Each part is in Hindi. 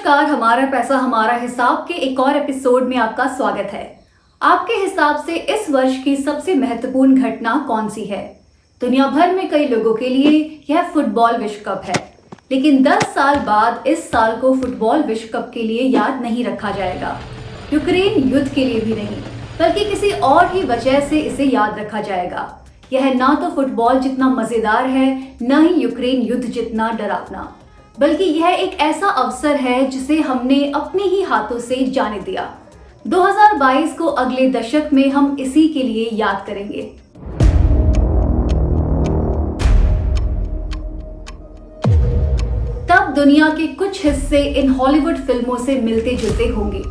नमस्कार, हमारा पैसा हमारा हिसाब के एक और एपिसोड में आपका स्वागत है। आपके हिसाब से इस वर्ष की सबसे महत्वपूर्ण घटना कौन सी है? दुनिया भर में कई लोगों के लिए यह फुटबॉल विश्व कप है, लेकिन 10 साल बाद इस साल को फुटबॉल विश्व कप के लिए याद नहीं रखा जाएगा। यूक्रेन युद्ध के लिए भी नहीं, बल्कि किसी और ही वजह से इसे याद रखा जाएगा। यह ना तो फुटबॉल जितना मजेदार है, न ही यूक्रेन युद्ध जितना डरावना, बल्कि यह एक ऐसा अवसर है जिसे हमने अपने ही हाथों से जाने दिया। 2022 को अगले दशक में हम इसी के लिए याद करेंगे। तब दुनिया के कुछ हिस्से इन हॉलीवुड फिल्मों से मिलते जुलते होंगे,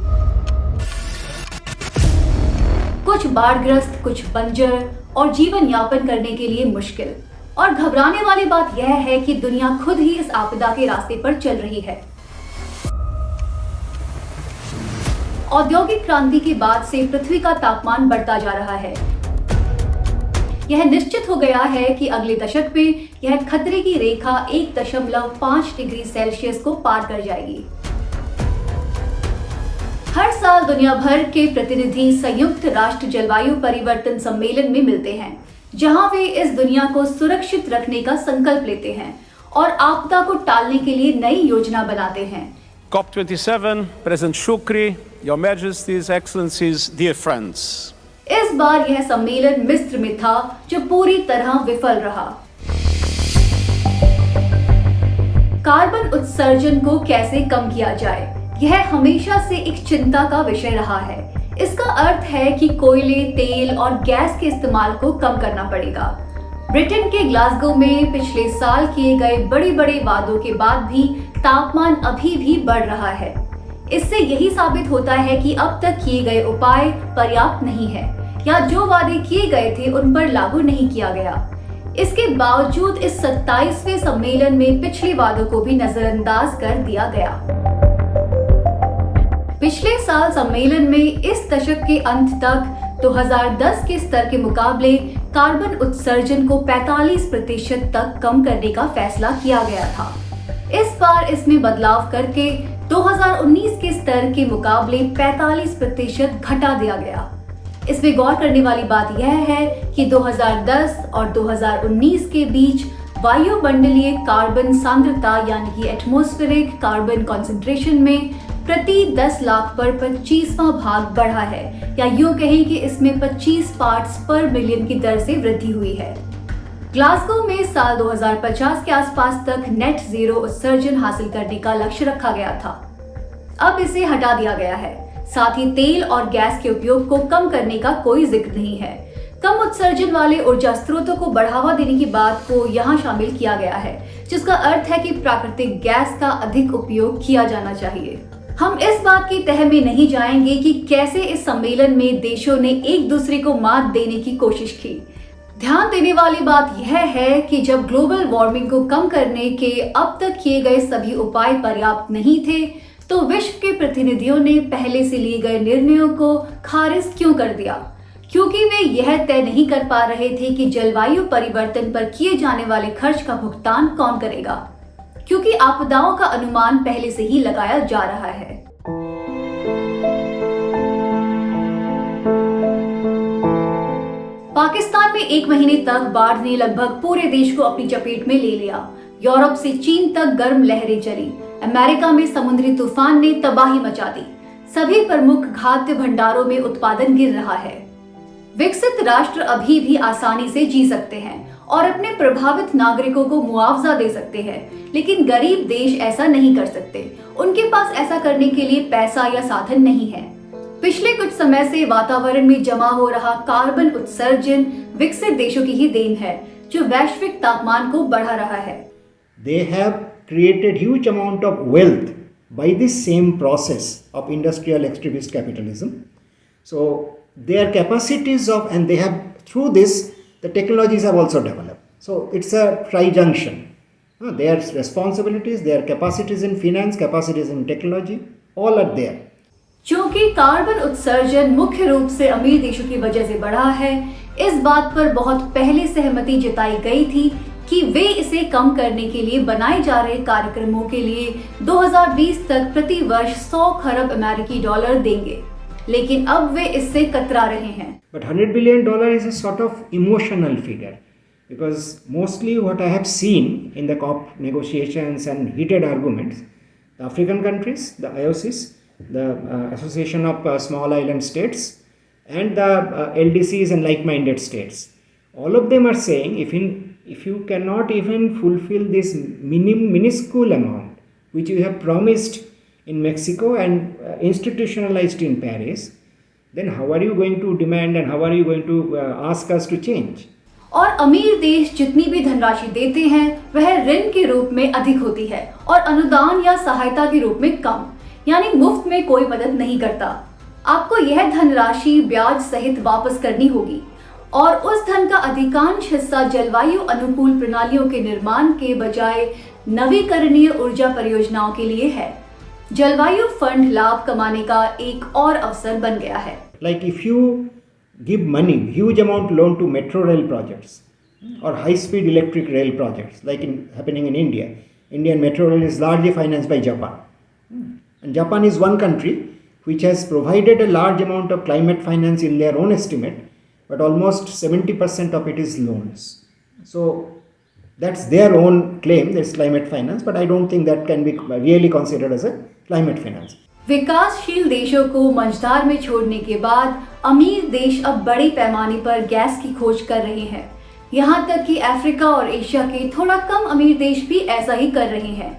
कुछ बाढ़ग्रस्त, कुछ बंजर और जीवन यापन करने के लिए मुश्किल। और घबराने वाली बात यह है कि दुनिया खुद ही इस आपदा के रास्ते पर चल रही है। औद्योगिक क्रांति के बाद से पृथ्वी का तापमान बढ़ता जा रहा है। यह निश्चित हो गया है कि अगले दशक में यह खतरे की रेखा 1.5 डिग्री सेल्सियस को पार कर जाएगी। हर साल दुनिया भर के प्रतिनिधि संयुक्त राष्ट्र जलवायु परिवर्तन सम्मेलन में मिलते हैं, जहां वे इस दुनिया को सुरक्षित रखने का संकल्प लेते हैं और आपदा को टालने के लिए नई योजना बनाते हैं। COP27, President Shukri, Your Majesties, Excellencies, dear friends. इस बार यह सम्मेलन मिस्र में था, जो पूरी तरह विफल रहा। कार्बन उत्सर्जन को कैसे कम किया जाए, यह हमेशा से एक चिंता का विषय रहा है। इसका अर्थ है कि कोयले, तेल और गैस के इस्तेमाल को कम करना पड़ेगा। ब्रिटेन के ग्लासगो में पिछले साल किए गए बड़े वादों के बाद भी तापमान अभी भी बढ़ रहा है। इससे यही साबित होता है कि अब तक किए गए उपाय पर्याप्त नहीं है, या जो वादे किए गए थे उन पर लागू नहीं किया गया। इसके बावजूद इस 27वें सम्मेलन में पिछले वादों को भी नजरअंदाज कर दिया गया। पिछले साल सम्मेलन में इस दशक के अंत तक 2010 के स्तर के मुकाबले कार्बन उत्सर्जन को 45% तक कम करने का फैसला किया गया था। इस बार इसमें बदलाव करके 2019 के स्तर के मुकाबले 45% घटा दिया गया। इसमें गौर करने वाली बात यह है कि 2010 और 2019 के बीच वायुमंडलीय कार्बन सांद्रता यानी कि एटमॉस्फेरिक कार्बन कॉन्सेंट्रेशन में प्रति 10 लाख पर 25वां भाग बढ़ा है, या यूं कहें कि इसमें 25 पार्ट्स पर मिलियन की दर से वृद्धि हुई है। ग्लासगो में साल 2050 के आसपास तक नेट जीरो उत्सर्जन हासिल करने का लक्ष्य रखा गया था। अब इसे हटा दिया गया है। साथ ही तेल और गैस के उपयोग को कम करने का कोई जिक्र नहीं है। कम उत्सर्जन वाले ऊर्जा स्रोतों को बढ़ावा देने की बात को यहाँ शामिल किया गया है, जिसका अर्थ है कि प्राकृतिक गैस का अधिक उपयोग किया जाना चाहिए। हम इस बात की तह में नहीं जाएंगे कि कैसे इस सम्मेलन में देशों ने एक दूसरे को मात देने की कोशिश की। ध्यान देने वाली बात यह है कि जब ग्लोबल वार्मिंग को कम करने के अब तक किए गए सभी उपाय पर्याप्त नहीं थे, तो विश्व के प्रतिनिधियों ने पहले से लिए गए निर्णयों को खारिज क्यों कर दिया? क्योंकि वे यह तय नहीं कर पा रहे थे कि जलवायु परिवर्तन पर किए जाने वाले खर्च का भुगतान कौन करेगा, क्योंकि आपदाओं का अनुमान पहले से ही लगाया जा रहा है। पाकिस्तान में 1 महीने तक बाढ़ ने लगभग पूरे देश को अपनी चपेट में ले लिया। यूरोप से चीन तक गर्म लहरें चली। अमेरिका में समुद्री तूफान ने तबाही मचा दी। सभी प्रमुख खाद्य भंडारों में उत्पादन गिर रहा है। विकसित राष्ट्र अभी भी आसानी से जी सकते हैं और अपने प्रभावित नागरिकों को मुआवजा दे सकते हैं, लेकिन गरीब देश ऐसा नहीं कर सकते। उनके पास ऐसा करने के लिए पैसा या साधन नहीं है। पिछले कुछ समय से वातावरण में जमा हो रहा कार्बन उत्सर्जन विकसित देशों की ही देन है, जो वैश्विक तापमान को बढ़ा रहा है। They have created huge amount of wealth by this same process of industrial extremist capitalism. So their capacities of, and they have through this the technologies have also developed. So it's a tri-junction. Their responsibilities, their capacities in finance, capacities in technology, all are there. चूंकि कार्बन उत्सर्जन मुख्य रूप से अमीर देशों की वजह से बढ़ा है, इस बात पर बहुत पहले सहमति जताई गई थी कि वे इसे कम करने के लिए बनाए जा रहे कार्यक्रमों के लिए 2020 तक प्रति वर्ष 100 खरब अमेरिकी डॉलर देंगे, लेकिन अब वे इससे कतरा रहे हैं। But $100 billion is a sort of emotional figure, because mostly what I have seen in the COP negotiations and heated arguments, the African countries, the IOCs, the Association of Small Island States, and the LDCs and like-minded states, all of them are saying if you cannot even fulfill this minuscule amount which you have promised in Mexico and institutionalized in Paris, then how are you going to demand and how are you going to ask us to change? और अमीर देश जितनी भी धनराशि देते हैं वह ऋण के रूप में अधिक होती है और अनुदान या सहायता के रूप में कम, यानी मुफ्त में कोई मदद नहीं करता। आपको यह धनराशि ब्याज सहित वापस करनी होगी और उस धन का अधिकांश हिस्सा जलवायु अनुकूल प्रणालियों के निर्माण के बजाय नवीकरणीय ऊर्जा परियोजनाओं के लिए है। जलवायु फंड लाभ कमाने का एक और अवसर बन गया है। Like if you give money, huge amount loan to metro rail projects or high-speed electric rail projects, like happening in India. Indian metro rail is largely financed by Japan. And Japan is one country which has provided a large amount of climate finance in their own estimate, but almost 70% of it is loans. So that's their own claim, that's climate finance, but I don't think that can be really considered as a climate finance. विकासशील देशों को मंझधार में छोड़ने के बाद अमीर देश अब बड़े पैमाने पर गैस की खोज कर रहे हैं। यहाँ तक कि अफ्रीका और एशिया के थोड़ा कम अमीर देश भी ऐसा ही कर रहे हैं।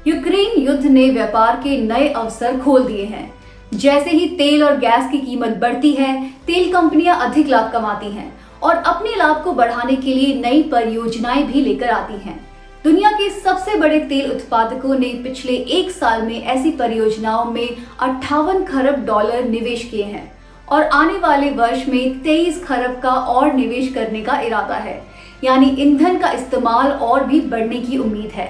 यूक्रेन युद्ध ने व्यापार के नए अवसर खोल दिए हैं। जैसे ही तेल और गैस की कीमत बढ़ती है, तेल कंपनियां अधिक लाभ कमाती हैं और अपने लाभ को बढ़ाने के लिए नई परियोजनाएं भी लेकर आती हैं। दुनिया के सबसे बड़े तेल उत्पादकों ने पिछले एक साल में ऐसी परियोजनाओं में 58 खरब डॉलर निवेश किए हैं और आने वाले वर्ष में 23 खरब का और निवेश करने का इरादा है, यानी ईंधन का इस्तेमाल और भी बढ़ने की उम्मीद है।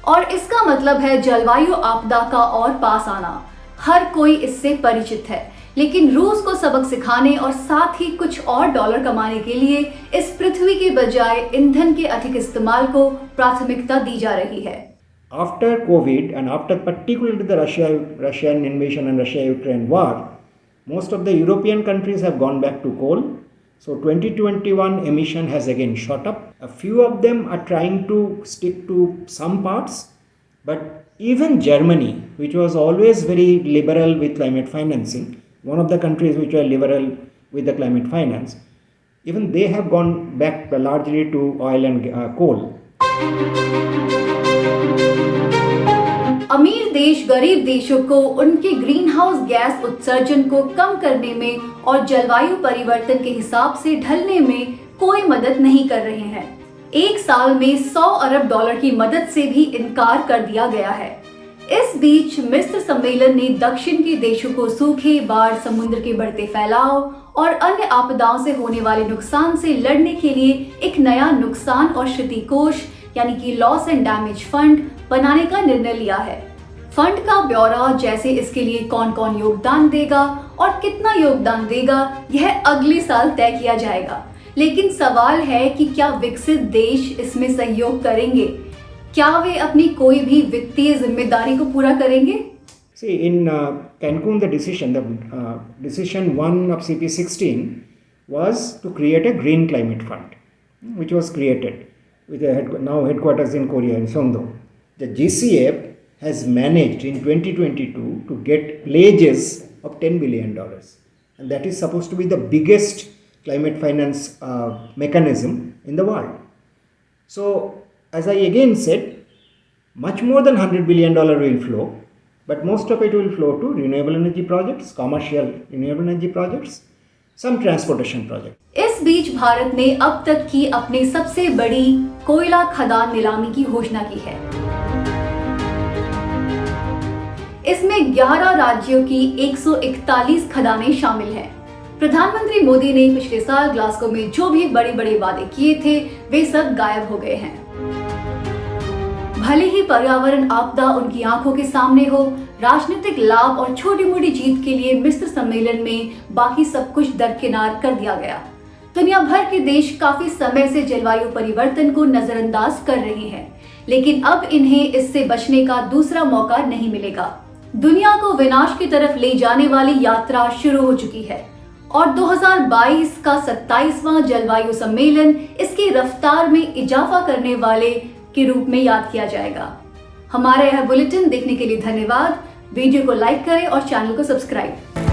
और इसका मतलब है जलवायु आपदा का और पास आना। हर कोई इससे परिचित है, लेकिन रूस को सबक सिखाने और साथ ही कुछ और डॉलर कमाने के लिए इस पृथ्वी के बजाय ईंधन के अधिक इस्तेमाल को प्राथमिकता दी जा रही है। After COVID and after particularly the Russian invasion and Russia-Ukraine war, most of the European countries have gone back to coal. So 2021 emission has again shot up. A few of them are trying to stick to some parts, but even Germany, which was always very liberal with climate financing, one of the countries which were liberal with the climate finance, even they have gone back largely to oil and coal. अमीर देश गरीब देशों को उनके ग्रीन हाउस गैस उत्सर्जन को कम करने में और जलवायु परिवर्तन के हिसाब से ढलने में कोई मदद नहीं कर रहे हैं। एक साल में 100 अरब डॉलर की मदद से भी इनकार कर दिया गया है। इस बीच मिस्र सम्मेलन ने दक्षिण के देशों को सूखे, बाढ़, समुद्र के बढ़ते फैलाव और अन्य आपदाओं से होने वाले नुकसान से लड़ने के लिए एक नया नुकसान और क्षति कोष यानी कि लॉस एंड डैमेज फंड बनाने का निर्णय लिया है। फंड का ब्यौरा, जैसे इसके लिए कौन कौन योगदान देगा और कितना योगदान देगा, यह अगले साल तय किया जाएगा। लेकिन सवाल है कि क्या विकसित देश इसमें सहयोग करेंगे? क्या वे अपनी कोई भी वित्तीय जिम्मेदारी को पूरा करेंगे? See, in Cancun, the decision one of CP16 was to create a green climate fund, which was created with now headquarters in Korea, in Songdo. The GCF has managed in 2022 to get pledges of $10 billion, and that is supposed to be the biggest climate finance mechanism in the world. So, as I again said, much more than $100 billion will flow, but most of it will flow to renewable energy projects, commercial renewable energy projects, some transportation projects. इस बीच भारत ने अब तक की अपनी सबसे बड़ी कोयला खदान नीलामी की घोषणा की है। इसमें 11 राज्यों की 141 खदानें शामिल हैं। प्रधानमंत्री मोदी ने पिछले साल ग्लासगो में जो भी बड़े बड़े वादे किए थे, वे सब गायब हो गए हैं। भले ही पर्यावरण आपदा उनकी आंखों के सामने हो, राजनीतिक लाभ और छोटी मोटी जीत के लिए मिस्र सम्मेलन में बाकी सब कुछ दरकिनार कर दिया गया। दुनिया भर के देश काफी समय से जलवायु परिवर्तन को नजरअंदाज कर रहे हैं, लेकिन अब इन्हें इससे बचने का दूसरा मौका नहीं मिलेगा। दुनिया को विनाश की तरफ ले जाने वाली यात्रा शुरू हो चुकी है और 2022 का 27वां जलवायु सम्मेलन इसकी रफ्तार में इजाफा करने वाले के रूप में याद किया जाएगा। हमारा यह बुलेटिन देखने के लिए धन्यवाद। वीडियो को लाइक करें और चैनल को सब्सक्राइब।